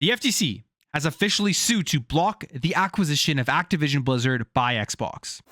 The FTC has officially sued to block the acquisition of Activision Blizzard by Xbox.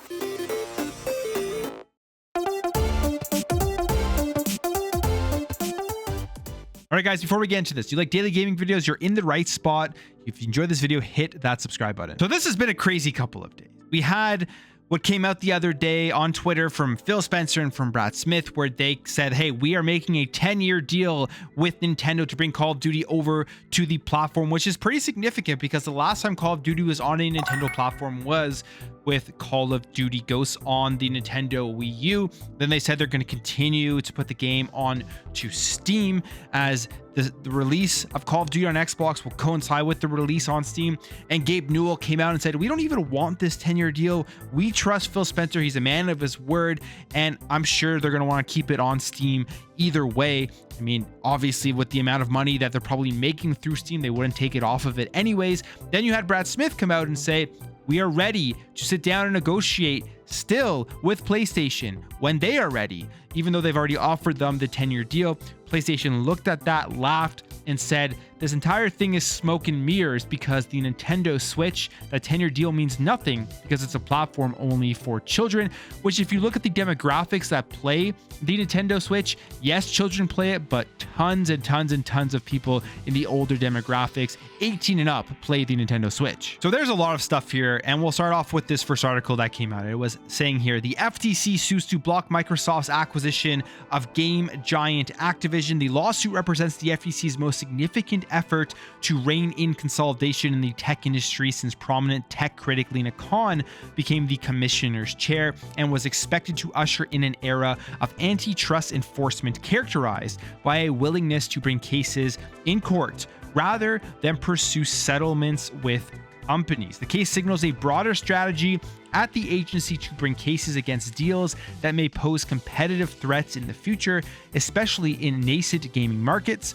All right, guys, before we get into this, you like daily gaming videos, you're in the right spot. If you enjoyed this video, hit that subscribe button. So this has been a crazy couple of days. We had what came out the other day on Twitter from Phil Spencer and from Brad Smith, where they said, hey, we are making a 10-year deal with Nintendo to bring Call of Duty over to the platform, which is pretty significant because the last time Call of Duty was on a Nintendo platform was with Call of Duty Ghosts on the Nintendo Wii U. Then they said they're going to continue to put the game on to Steam, as the release of Call of Duty on Xbox will coincide with the release on Steam. And Gabe Newell came out and said, we don't even want this 10-year deal. We trust Phil Spencer. He's a man of his word, and I'm sure they're going to want to keep it on Steam either way. I mean, obviously, with the amount of money that they're probably making through Steam, they wouldn't take it off of it anyways. Then you had Brad Smith come out and say, we are ready to sit down and negotiate still with PlayStation when they are ready. Even though they've already offered them the 10-year deal, PlayStation looked at that, laughed, and said, this entire thing is smoke and mirrors because the Nintendo Switch, that 10-year deal means nothing because it's a platform only for children, which if you look at the demographics that play the Nintendo Switch, yes, children play it, but tons and tons and tons of people in the older demographics, 18 and up, play the Nintendo Switch. So there's a lot of stuff here, and we'll start off with this first article that came out. It was saying here, the FTC sues to block Microsoft's acquisition of game giant Activision. The lawsuit represents the FTC's most significant effort to rein in consolidation in the tech industry since prominent tech critic Lena Khan became the commissioner's chair, and was expected to usher in an era of antitrust enforcement characterized by a willingness to bring cases in court rather than pursue settlements with companies. The case signals a broader strategy at the agency to bring cases against deals that may pose competitive threats in the future, especially in nascent gaming markets.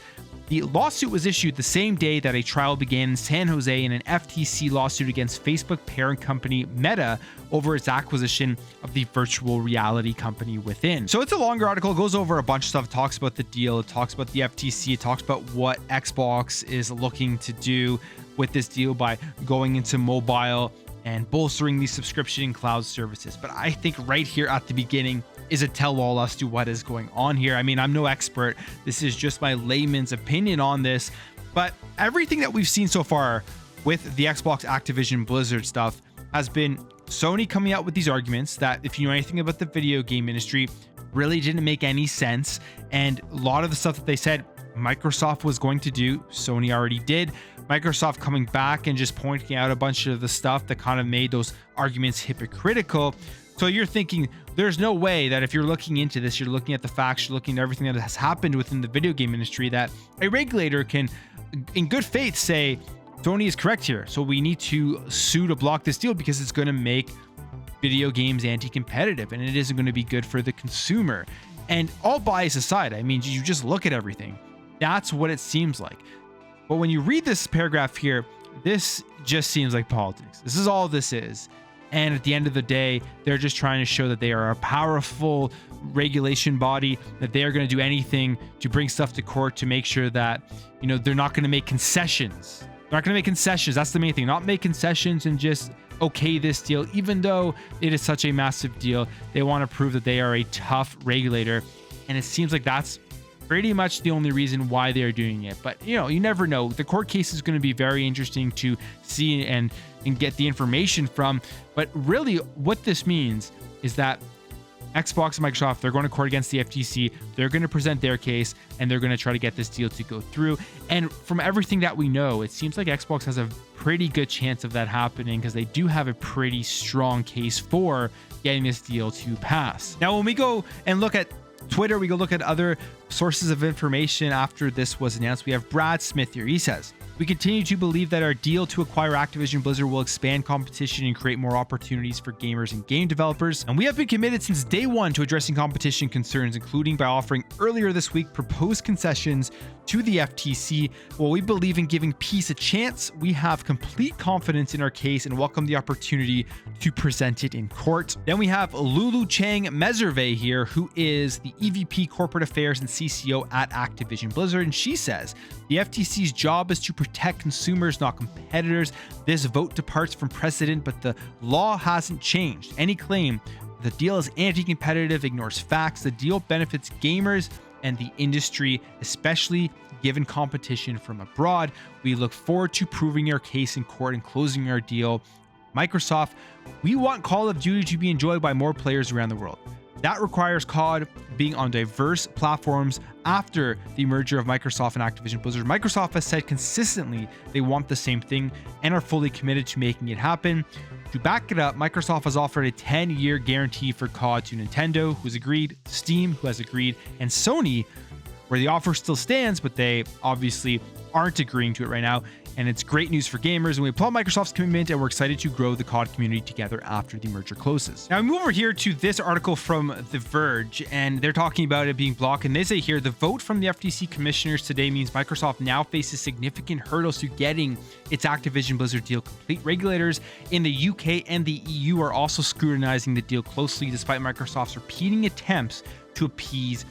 The lawsuit was issued the same day that a trial began in San Jose in an FTC lawsuit against Facebook parent company Meta over its acquisition of the virtual reality company Within. So it's a longer article, it goes over a bunch of stuff, it talks about the deal, it talks about the FTC, it talks about what Xbox is looking to do with this deal by going into mobile and bolstering these subscription and cloud services. But I think right here at the beginning is a tell-all as to what is going on here. I mean, I'm no expert. This is just my layman's opinion on this. But everything that we've seen so far with the Xbox Activision Blizzard stuff has been Sony coming out with these arguments that, if you know anything about the video game industry, really didn't make any sense. And a lot of the stuff that they said Microsoft was going to do, Sony already did. Microsoft coming back and just pointing out a bunch of the stuff that kind of made those arguments hypocritical. So you're thinking, there's no way that if you're looking into this, you're looking at the facts, you're looking at everything that has happened within the video game industry, that a regulator can, in good faith, say, Sony is correct here. So we need to sue to block this deal because it's going to make video games anti-competitive and it isn't going to be good for the consumer. And all bias aside, I mean, you just look at everything. That's what it seems like. But when you read this paragraph here, this just seems like politics. This is all this is. And at the end of the day, they're just trying to show that they are a powerful regulation body, that they are going to do anything to bring stuff to court to make sure that, you know, they're not going to make concessions. They're not going to make concessions. That's the main thing. Not make concessions and just okay this deal, even though it is such a massive deal. They want to prove that they are a tough regulator. And it seems like that's pretty much the only reason why they are doing it. But, you know, you never know. The court case is going to be very interesting to see and get the information from. But really what this means is that Xbox and Microsoft, they're going to court against the FTC. They're going to present their case and they're going to try to get this deal to go through. And from everything that we know, it seems like Xbox has a pretty good chance of that happening because they do have a pretty strong case for getting this deal to pass. Now, when we go and look at Twitter, we go look at other sources of information after this was announced. We have Brad Smith here. He says, we continue to believe that our deal to acquire Activision Blizzard will expand competition and create more opportunities for gamers and game developers. And we have been committed since day one to addressing competition concerns, including by offering earlier this week proposed concessions to the FTC. While we believe in giving peace a chance, we have complete confidence in our case and welcome the opportunity to present it in court. Then we have Lulu Chang Meserve here, who is the EVP Corporate Affairs and CCO at Activision Blizzard. And she says, the FTC's job is to protect consumers, not competitors. This vote departs from precedent, but the law hasn't changed. Any claim the deal is anti-competitive ignores facts. The deal benefits gamers and the industry, especially given competition from abroad. We look forward to proving our case in court and closing our deal. Microsoft, we want Call of Duty to be enjoyed by more players around the world. That requires COD being on diverse platforms. After the merger of Microsoft and Activision Blizzard, Microsoft has said consistently they want the same thing and are fully committed to making it happen. To back it up, Microsoft has offered a 10-year guarantee for COD to Nintendo, who's agreed, Steam, who has agreed, and Sony, where the offer still stands, but they obviously aren't agreeing to it right now. And it's great news for gamers, and we applaud Microsoft's commitment, and we're excited to grow the COD community together after the merger closes. Now, we move over here to this article from The Verge, and they're talking about it being blocked, and they say here, the vote from the FTC commissioners today means Microsoft now faces significant hurdles to getting its Activision Blizzard deal complete. Regulators in the UK and the EU are also scrutinizing the deal closely, despite Microsoft's repeating attempts to appease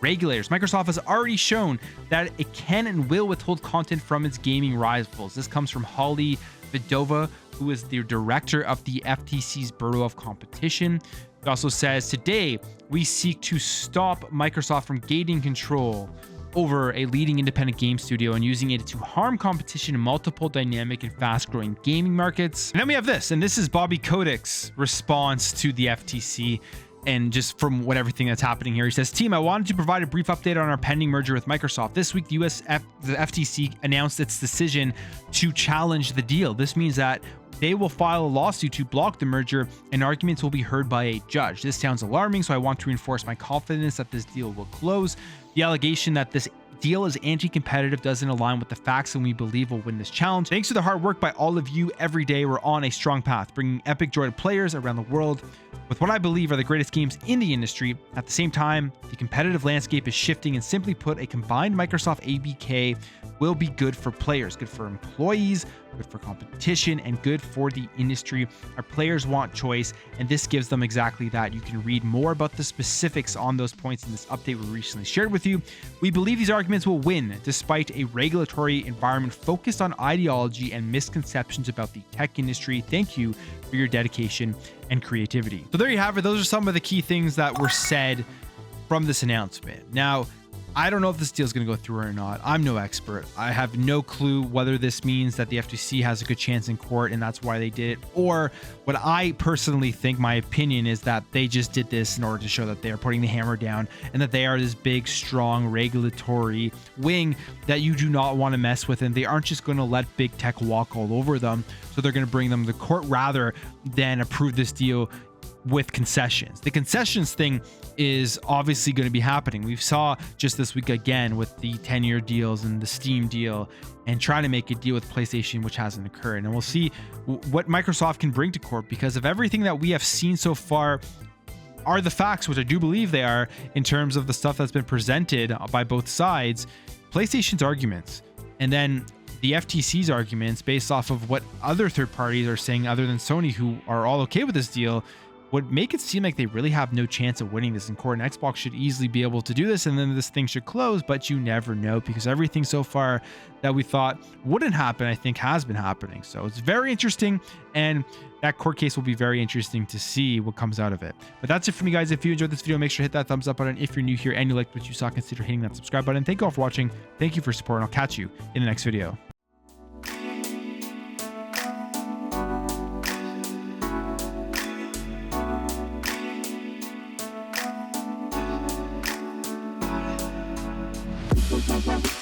regulators. Microsoft has already shown that it can and will withhold content from its gaming rivals. This comes from Holly Vidova, who is the director of the FTC's Bureau of Competition. It also says, today, we seek to stop Microsoft from gaining control over a leading independent game studio and using it to harm competition in multiple dynamic and fast-growing gaming markets. And then we have this, and this is Bobby Kotick's response to the FTC. And just from everything that's happening here, he says, team, I wanted to provide a brief update on our pending merger with Microsoft. This week, the FTC announced its decision to challenge the deal. This means that they will file a lawsuit to block the merger and arguments will be heard by a judge. This sounds alarming, so I want to reinforce my confidence that this deal will close. The allegation that this deal is anti-competitive doesn't align with the facts, and we believe we'll win this challenge. Thanks to the hard work by all of you every day, we're on a strong path, bringing epic joy to players around the world with what I believe are the greatest games in the industry. At the same time, the competitive landscape is shifting, and simply put, a combined Microsoft ABK will be good for players, good for employees, good for competition, and good for the industry. Our players want choice, and this gives them exactly that. You can read more about the specifics on those points in this update we recently shared with you. We believe these arguments will win despite a regulatory environment focused on ideology and misconceptions about the tech industry. Thank you for your dedication and creativity. So there you have it. Those are some of the key things that were said from this announcement. Now, I don't know if this deal is going to go through or not. I'm no expert. I have no clue whether this means that the FTC has a good chance in court and that's why they did it, or what I personally think, my opinion, is that they just did this in order to show that they are putting the hammer down and that they are this big, strong regulatory wing that you do not want to mess with, and they aren't just going to let big tech walk all over them. So they're going to bring them to court rather than approve this deal with concessions. The concessions thing is obviously going to be happening. We saw just this week again with the 10-year deals and the Steam deal and trying to make a deal with PlayStation, which hasn't occurred. And we'll see what Microsoft can bring to court, because of everything that we have seen so far are the facts, which I do believe they are, in terms of the stuff that's been presented by both sides, PlayStation's arguments, and then the FTC's arguments based off of what other third parties are saying other than Sony, who are all okay with this deal, would make it seem like they really have no chance of winning this in court. And Xbox should easily be able to do this, and then this thing should close, but you never know, because everything so far that we thought wouldn't happen, I think has been happening. So it's very interesting, and that court case will be very interesting to see what comes out of it. But that's it for me, guys. If you enjoyed this video, make sure to hit that thumbs up button. If you're new here and you liked what you saw, consider hitting that subscribe button. Thank you all for watching. Thank you for support, and I'll catch you in the next video. We'll be right back.